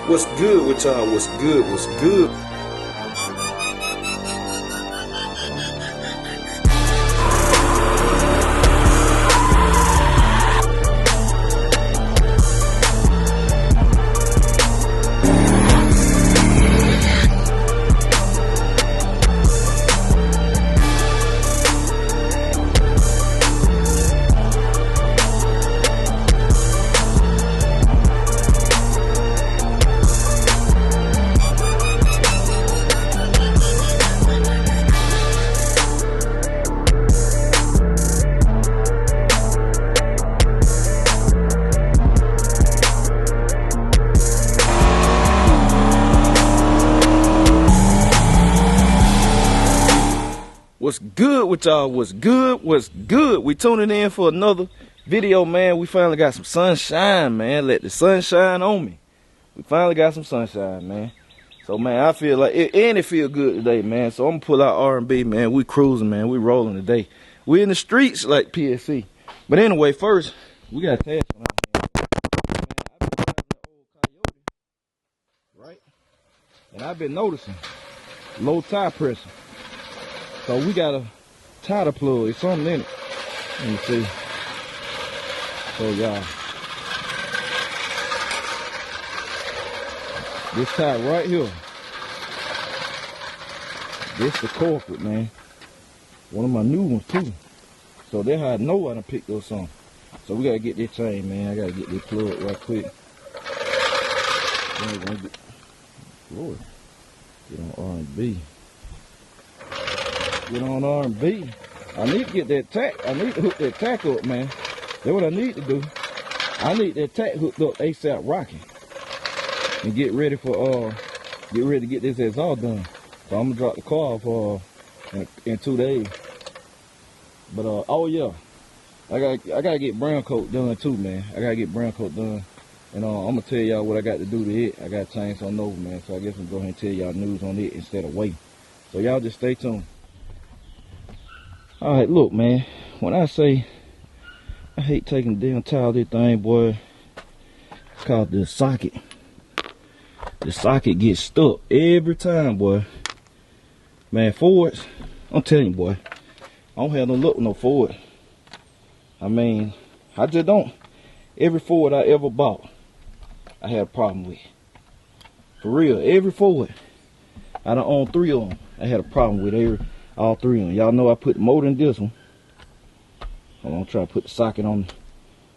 What's good with y'all? What's good? What's good? What's good with y'all? What's good? What's good? We tuning in for another video, man. We finally got some sunshine, man. Let the sunshine on me. We finally got some sunshine, man. So, man, I feel like it feel good today, man. So I'm gonna pull out R&B, man. We cruising, man. We rolling today. We in the streets like PSC. But anyway, first we got a task on our hands. Man, I've been driving the old Coyote, right? And I've been noticing low tire pressure. So we got a tire plug, it's something in it. Let me see. So y'all, this tire right here, this the corporate, man. One of my new ones too. So that's how I know I done picked up some. So we gotta get this chain, man. I gotta get this plug right quick. Lord, get on R&B. Get on R&B. I need to get that tack. I need to hook that tack up, man. That's what I need to do. I need that tack hooked up ASAP rocking. And get ready to get this exhaust done. So I'm gonna drop the car off in 2 days. But oh yeah. I gotta get brown coat done too, man. I gotta get brown coat done. And I'm gonna tell y'all what I got to do to it. I gotta change something over, man. So I guess I'm gonna go ahead and tell y'all news on it instead of waiting. So y'all just stay tuned. Alright, look, man, when I say I hate taking the damn towel, this thing, boy, it's called the socket. The socket gets stuck every time, boy. Man, Fords, I'm telling you, boy, I don't have no luck with no Ford. I mean, I just don't. Every Ford I ever bought, I had a problem with. For real, every Ford. I done owned 3 of them. I had a problem with all 3 of them. Y'all know I put the motor in this one. I'm gonna try to put the socket on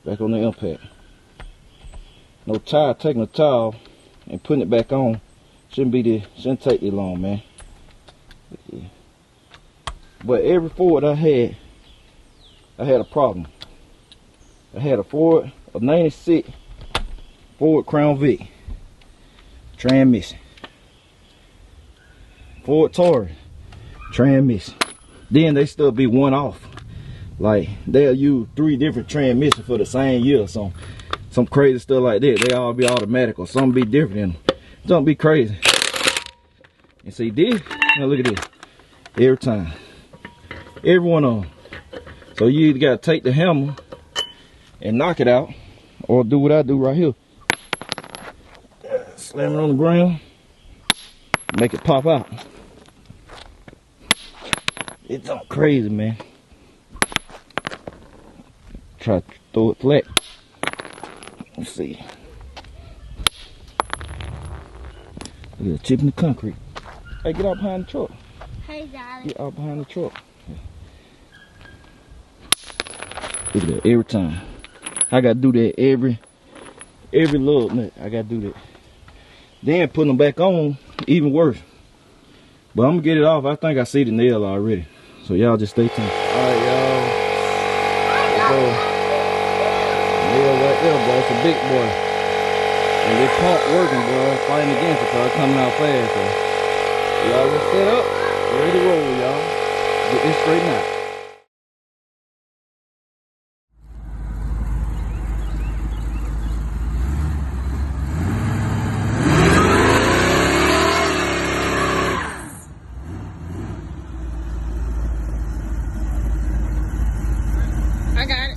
back on the impact. No tire, taking a towel and putting it back on shouldn't take this long, man. But every Ford I had a problem. I had a 96 Ford Crown Vic transmission. Ford Taurus transmission. Then they still be one off. Like they'll use 3 different transmissions for the same year or something. Some crazy stuff like that. They all be automatic or something be different in them. Don't be crazy. And see this? Now look at this. Every time. Every one of them. So you either gotta take the hammer and knock it out, or do what I do right here. Slam it on the ground. Make it pop out. It's all crazy, man. Try to throw it flat. Let's see. Look at the chip in the concrete. Hey, get out behind the truck. Hey, Daddy. Get out behind the truck. Look at that, every time. I gotta do that every little minute. I gotta do that. Then putting them back on, even worse. But I'm gonna get it off. I think I see the nail already. So y'all just stay tuned. Alright, y'all. Nail right there, boy. It's a big boy. And this pump working, boy. Fighting against it, so it's coming out fast. So y'all just set up. Ready to roll, y'all. Get this straightened out. I got it.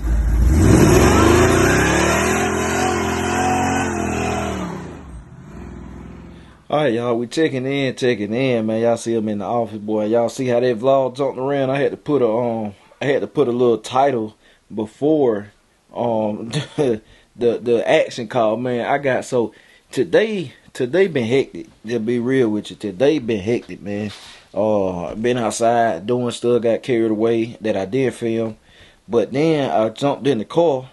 Alright, y'all, we checking in, man. Y'all see him in the office, boy. Y'all see how that vlog jumped around. I had to put a little title before the action call, man. I got so today been hectic. To be real with you, today been hectic, man. Been outside doing stuff, got carried away that I did film, but then I jumped in the car.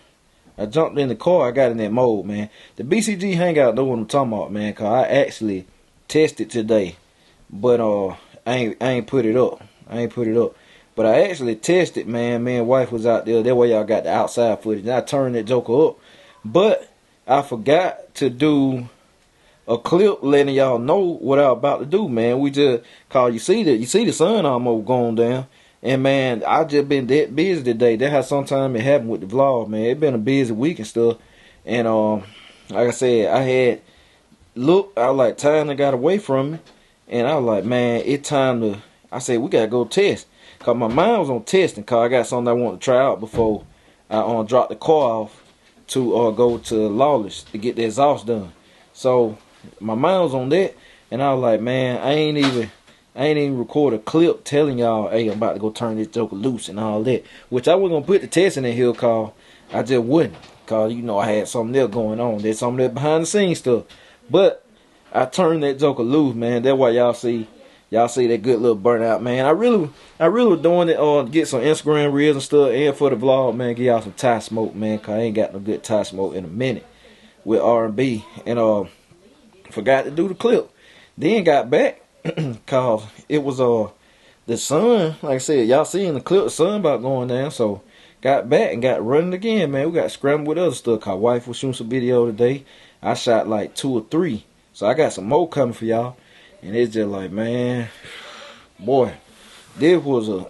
I got in that mode, man. The BCG Hangout know what I'm talking about, man, cause I actually tested today, but I ain't put it up. But I actually tested, man. Me and wife was out there. That way y'all got the outside footage. And I turned that joker up, but I forgot to do a clip letting y'all know what I'm about to do, man. We just call you see the sun almost going down. And man, I just been that busy today. That's how sometimes it happen with the vlog, man. It been a busy week and stuff. And like I said, I was like, time that got away from me. And I was like, man, it's time to, I said, we gotta go test. Cause my mind was on testing, cause I got something I want to try out before I drop the car off to go to Lawless to get the exhaust done. So my mind was on that, and I was like, man, I ain't even record a clip telling y'all, hey, I'm about to go turn this joker loose and all that. Which I wasn't gonna put the testing in here, cause I just wouldn't. Cause you know I had something else going on. There's something there behind the scenes stuff. But I turned that joker loose, man. That's why y'all see that good little burnout, man. I really was doing it to get some Instagram reels and stuff, and for the vlog, man, give y'all some Thai smoke, man. Cause I ain't got no good Thai smoke in a minute with R&B, and forgot to do the clip. Then got back. Cause it was the sun, like I said, y'all see in the clip, the sun about going down. So got back and got running again, man. We got scrambled with other stuff. Cause wife was shooting some video today. I shot like 2 or 3, so I got some more coming for y'all. And it's just like, man, boy, this was one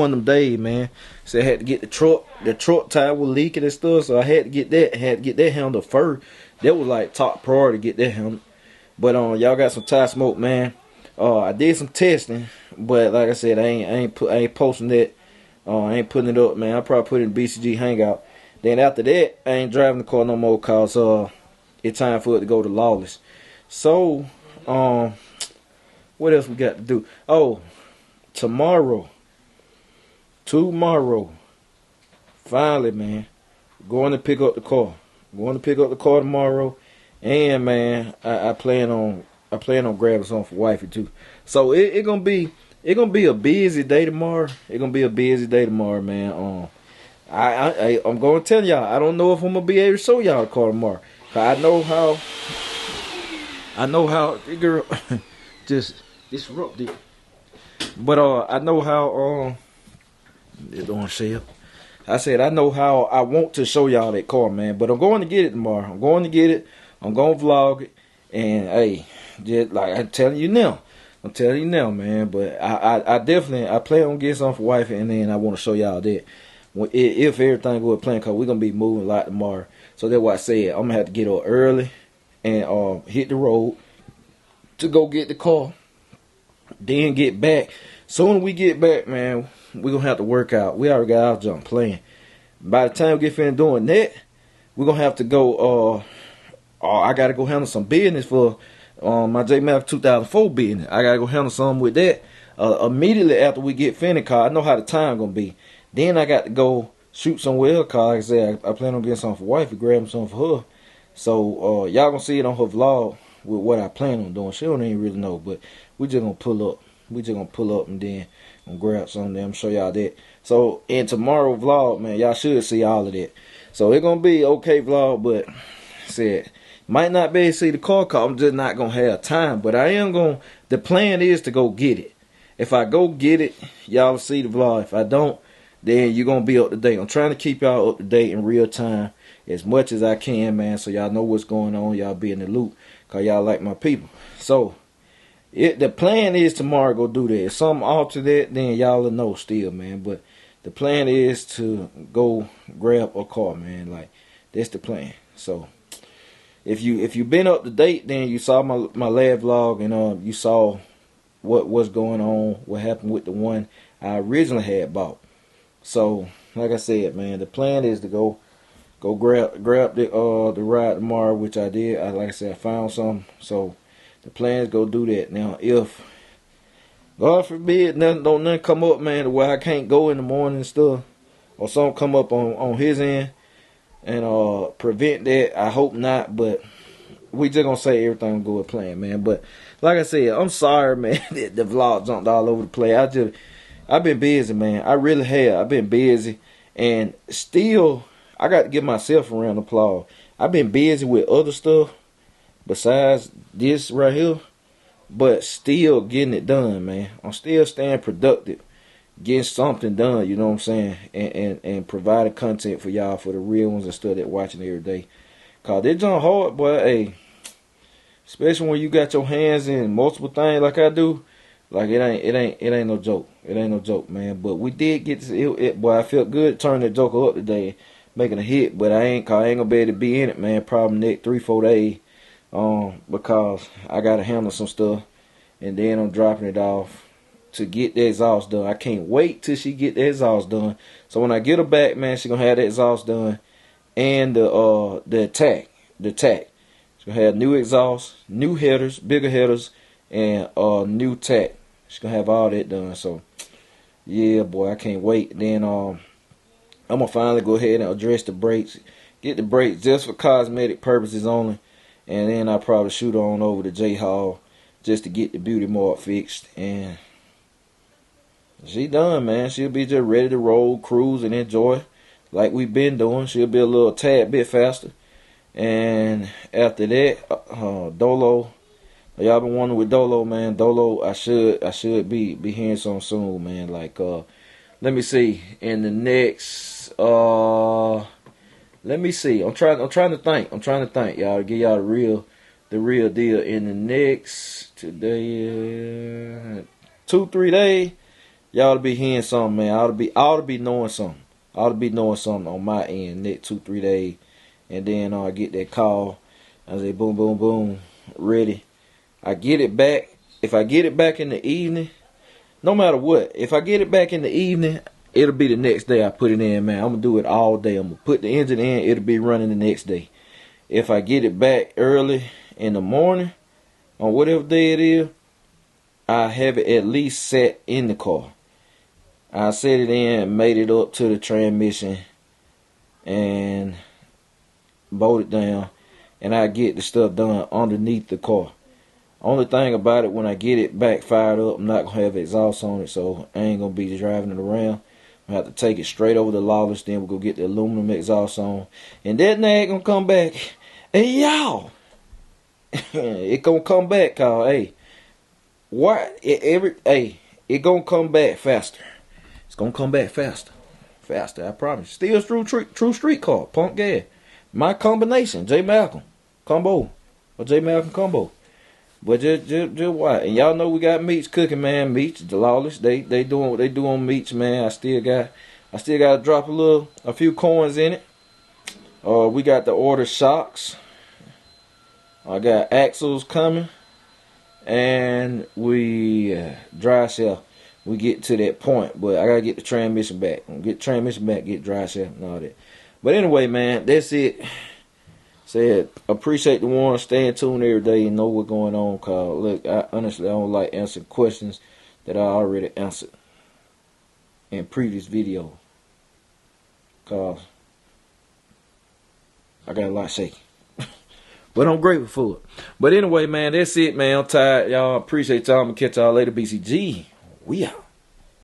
of them days, man. So I had to get the truck tire was leaking and stuff, so I had to get that handled first. That was like top priority to get that handled. But y'all got some Thai smoke, man. I did some testing, but like I said, I ain't posting that. I ain't putting it up, man. I probably put it in BCG Hangout. Then after that, I ain't driving the car no more, cause it's time for it to go to Lawless. So what else we got to do? Oh, tomorrow, finally, man, going to pick up the car. Tomorrow, and man, I plan on grabbing something for wifey too. So it's gonna be a busy day tomorrow. Man. I'm gonna tell y'all, I don't know if I'm gonna be able to show y'all the car tomorrow. Cause I know how the girl just disrupted. But I know how it don't share. I said I know how I want to show y'all that car, man. But I'm going to get it tomorrow. I'm going to vlog it. And hey, just like I'm telling you now, man. But I definitely plan on getting something for wife, and then I want to show y'all that if everything goes plan, cause we're gonna be moving a lot tomorrow. So that's why I said I'm gonna have to get up early and hit the road to go get the car. Then get back. Soon as we get back, man, we're gonna have to work out. We already got our jump playing. By the time we get finished doing that, we're gonna have to go. I gotta go handle some business for my JMalcom 2004 business. I gotta go handle something with that immediately after we get finished. Cause I know how the time gonna be. Then I got to go shoot somewhere else. Cause like I said, I plan on getting something for wife and grabbing something for her. So y'all gonna see it on her vlog with what I plan on doing. She don't even really know, but we just gonna pull up. And then gonna grab something. I'm show y'all that. So in tomorrow vlog, man, y'all should see all of that. So it's gonna be okay vlog, but said might not be able to see the car, cause I'm just not gonna have time. But I am gonna. The plan is to go get it. If I go get it, y'all see the vlog. If I don't, then you're gonna be up to date. I'm trying to keep y'all up to date in real time as much as I can, man, so y'all know what's going on. Y'all be in the loop, cause y'all like my people. So the plan is tomorrow go do that. If something alter that, then y'all will know still, man. But the plan is to go grab a car, man. Like that's the plan. So if you been up to date, then you saw my last vlog, and you saw what's going on, what happened with the one I originally had bought. So like I said, man, the plan is to go grab the ride tomorrow, which I did. Like I said, I found some. So The plans go do that. Now, if God forbid nothing come up, man, to where I can't go in the morning and stuff, or something come up on his end and prevent that, I hope not. But we just gonna say everything go with plan, man. But like I said, I'm sorry, man, that the vlog jumped all over the place. I've been busy, man. I really have. I've been busy, and still I got to give myself a round of applause. I've been busy with other stuff besides this right here, but still getting it done, man. I'm still staying productive, getting something done, you know what I'm saying, and providing content for y'all, for the real ones and stuff that watching every day. Cause they jump hard, boy. Hey, especially when you got your hands in multiple things like I do. Like it ain't no joke. It ain't no joke, man. But we did get this. Boy, I felt good turning the joker up today, making a hit. But I ain't gonna be able to be in it, man. Probably next 3-4 days. Because I gotta handle some stuff, and then I'm dropping it off to get the exhaust done. I can't wait till she get the exhaust done. So when I get her back, man, she gonna have the exhaust done and the attack. She's gonna have new exhaust, new headers, bigger headers, and new tack. She's gonna have all that done. So yeah, boy, I can't wait. Then I'm gonna finally go ahead and address the brakes. Get the brakes just for cosmetic purposes only. And then I'll probably shoot on over to J Hall just to get the beauty mark fixed. And she done, man. She'll be just ready to roll, cruise, and enjoy like we've been doing. She'll be a little tad bit faster. And after that, Dolo. Y'all been wondering with Dolo, man. Dolo, I should be hearing something soon, man. Like, let me see. In the next, let me see. I'm trying to think, y'all, to give y'all the real deal. In the next today, 2-3 days, y'all to be hearing something, man. I ought to be knowing something. I ought to be knowing something on my end next 2-3 days, and then I get that call. I say boom, boom, boom, ready. I get it back. If I get it back in the evening, no matter what, if I get it back in the evening, it'll be the next day I put it in, man. I'm going to do it all day. I'm going to put the engine in. It'll be running the next day. If I get it back early in the morning, on whatever day it is, I have it at least set in the car. I set it in, made it up to the transmission, and bolt it down, and I get the stuff done underneath the car. Only thing about it, when I get it back fired up, I'm not going to have exhaust on it, so I ain't going to be driving it around. I have to take it straight over to Lawless, then we'll go get the aluminum exhaust on. And that nag going to come back. Hey, y'all. It going to come back, cause, hey, it going to come back faster. It's going to come back faster. Faster, I promise. Still true street car, pump gas. My combination, JMalcom combo, or JMalcom combo. But just what? And y'all know we got meats cooking, man. Meats, the Lawless, they doing what they do on meats, man. I still got to drop a few coins in it. We got the order shocks. I got axles coming, and we dry shaft. We get to that point, but I gotta get the transmission back. Get the transmission back, get dry shaft and all that. But anyway, man, that's it. Said, appreciate the one staying tuned every day and know what's going on. Cause look, I honestly don't like answering questions that I already answered in previous video. Cause I got a lot shaky. But I'm grateful for it. But anyway, man, that's it, man. I'm tired, y'all. Appreciate y'all. I'm gonna catch y'all later, BCG. We out.